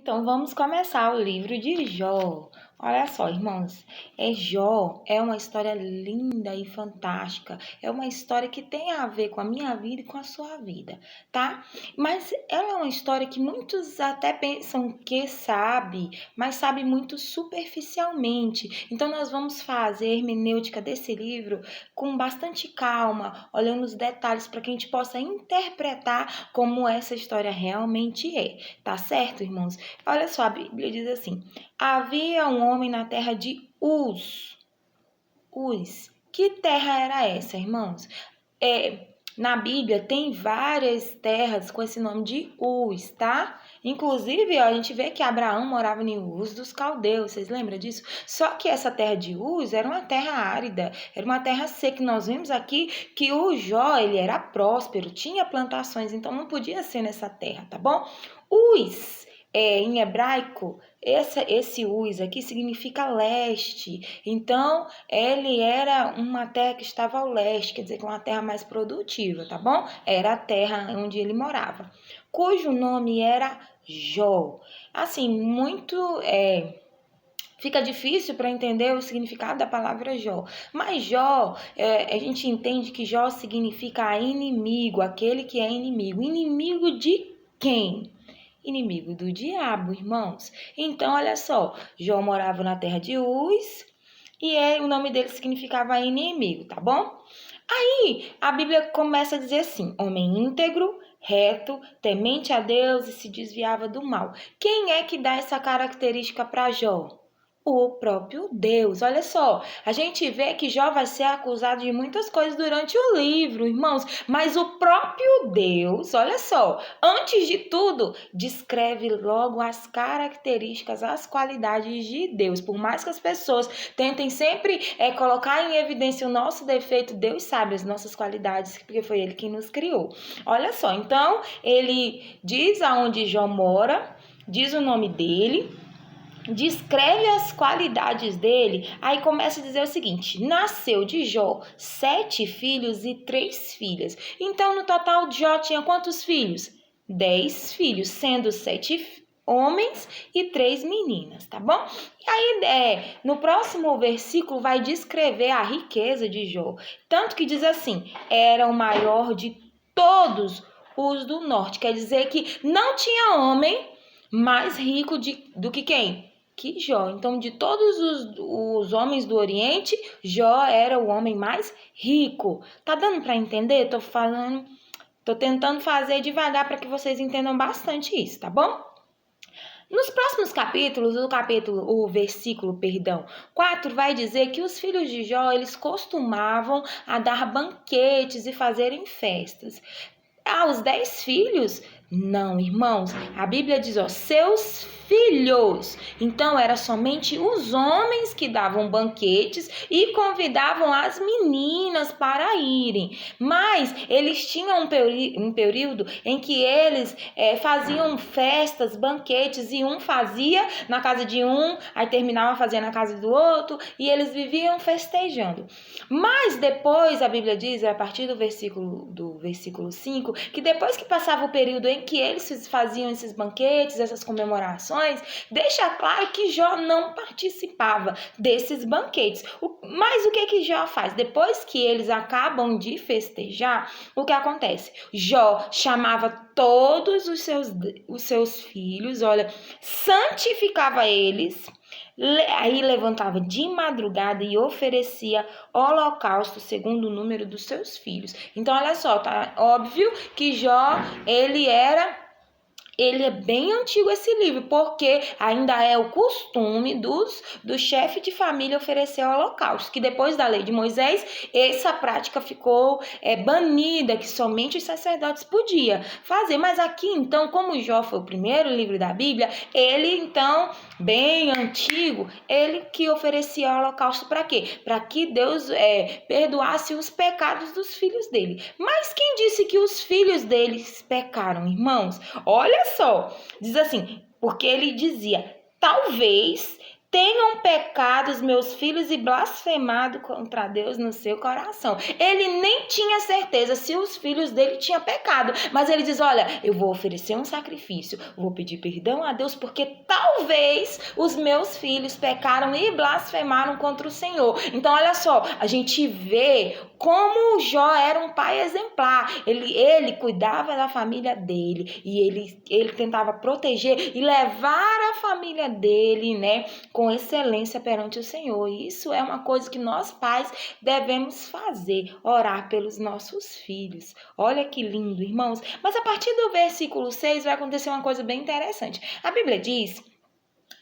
Então, vamos começar o livro de Jó. Olha só, irmãos, Jó é uma história linda e fantástica. É uma história que tem a ver com a minha vida e com a sua vida, tá? Mas ela é uma história que muitos até pensam que sabe, mas sabe muito superficialmente. Então, nós vamos fazer a hermenêutica desse livro com bastante calma, olhando os detalhes para que a gente possa interpretar como essa história realmente é. Tá certo, irmãos? Olha só, a Bíblia diz assim: havia um homem na terra de Uz. Uz. Que terra era essa, irmãos? Na Bíblia tem várias terras com esse nome de Uz, tá? Inclusive, ó, a gente vê que Abraão morava em Uz dos caldeus, vocês lembram disso? Só que essa terra de Uz era uma terra árida, era uma terra seca. Nós vimos aqui que o Jó, ele era próspero, tinha plantações, então não podia ser nessa terra, tá bom? Uz, em hebraico, esse Uz aqui significa leste. Então, ele era uma terra que estava ao leste, quer dizer, que uma terra mais produtiva, tá bom? Era a terra onde ele morava, cujo nome era Jó. Assim, fica difícil para entender o significado da palavra Jó. Mas Jó, a gente entende que Jó significa inimigo, aquele que é inimigo. Inimigo de quem? Inimigo do diabo, irmãos. Então, olha só, Jó morava na terra de Uz e o nome dele significava inimigo, tá bom? Aí, a Bíblia começa a dizer assim: homem íntegro, reto, temente a Deus e se desviava do mal. Quem é que dá essa característica para Jó? O próprio Deus. Olha só, a gente vê que Jó vai ser acusado de muitas coisas durante o livro, irmãos, mas o próprio Deus, olha só, antes de tudo, descreve logo as características, as qualidades de Deus. Por mais que as pessoas tentem sempre colocar em evidência o nosso defeito, Deus sabe as nossas qualidades, porque foi Ele quem nos criou. Olha só, então, ele diz aonde Jó mora, diz o nome dele, descreve as qualidades dele, aí começa a dizer o seguinte: nasceu de Jó 7 filhos e 3 filhas. Então, no total, Jó tinha quantos filhos? 10 filhos, sendo 7 homens e 3 meninas, tá bom? E aí, no próximo versículo, vai descrever a riqueza de Jó. Tanto que diz assim: era o maior de todos os do norte. Quer dizer que não tinha homem mais rico do que quem? Que Jó. Então, de todos os homens do Oriente, Jó era o homem mais rico. Tá dando para entender? Tô tentando fazer devagar para que vocês entendam bastante isso, tá bom? Nos próximos capítulos, o versículo 4 vai dizer que os filhos de Jó, eles costumavam a dar banquetes e fazerem festas. Os 10 filhos? Não, irmãos. A Bíblia diz, seus filhos. Então, era somente os homens que davam banquetes e convidavam as meninas para irem. Mas eles tinham um período em que eles faziam festas, banquetes, e um fazia na casa de um, aí terminava fazendo na casa do outro, e eles viviam festejando. Mas depois, a Bíblia diz, a partir do versículo 5, que depois que passava o período em que eles faziam esses banquetes, essas comemorações, deixa claro que Jó não participava desses banquetes. Mas o que Jó faz? Depois que eles acabam de festejar, o que acontece? Jó chamava todos os seus filhos, santificava eles, aí levantava de madrugada e oferecia holocausto segundo o número dos seus filhos. Então, olha só, tá óbvio que Jó, ele é bem antigo esse livro, porque ainda é o costume do chefe de família oferecer holocausto, que depois da lei de Moisés, essa prática ficou banida, que somente os sacerdotes podiam fazer. Mas aqui, então, como Jó foi o primeiro livro da Bíblia, ele, então, bem antigo, ele que oferecia holocausto para quê? Para que Deus perdoasse os pecados dos filhos dele. Mas quem disse que os filhos deles pecaram, irmãos? Olha só, diz assim, porque ele dizia, talvez tenham pecado os meus filhos e blasfemado contra Deus no seu coração. Ele nem tinha certeza se os filhos dele tinham pecado, mas ele diz, olha, eu vou oferecer um sacrifício, vou pedir perdão a Deus, porque talvez os meus filhos pecaram e blasfemaram contra o Senhor. Então, olha só, a gente vê como Jó era um pai exemplar. Ele cuidava da família dele e ele tentava proteger e levar a família dele, né, com excelência perante o Senhor. E isso é uma coisa que nós pais devemos fazer, orar pelos nossos filhos. Olha que lindo, irmãos. Mas a partir do versículo 6 vai acontecer uma coisa bem interessante. A Bíblia diz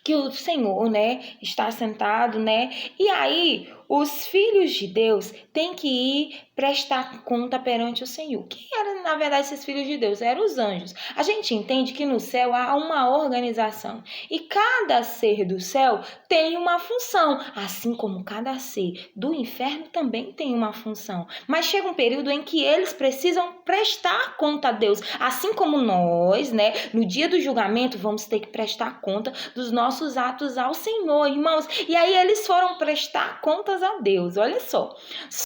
que o Senhor, né, está sentado, né? E aí os filhos de Deus têm que ir prestar conta perante o Senhor. Quem eram, na verdade, esses filhos de Deus? Eram os anjos. A gente entende que no céu há uma organização e cada ser do céu tem uma função, assim como cada ser do inferno também tem uma função. Mas chega um período em que eles precisam prestar conta a Deus, assim como nós, né, no dia do julgamento vamos ter que prestar conta dos nossos atos ao Senhor, irmãos. E aí eles foram prestar contas a Deus, olha só.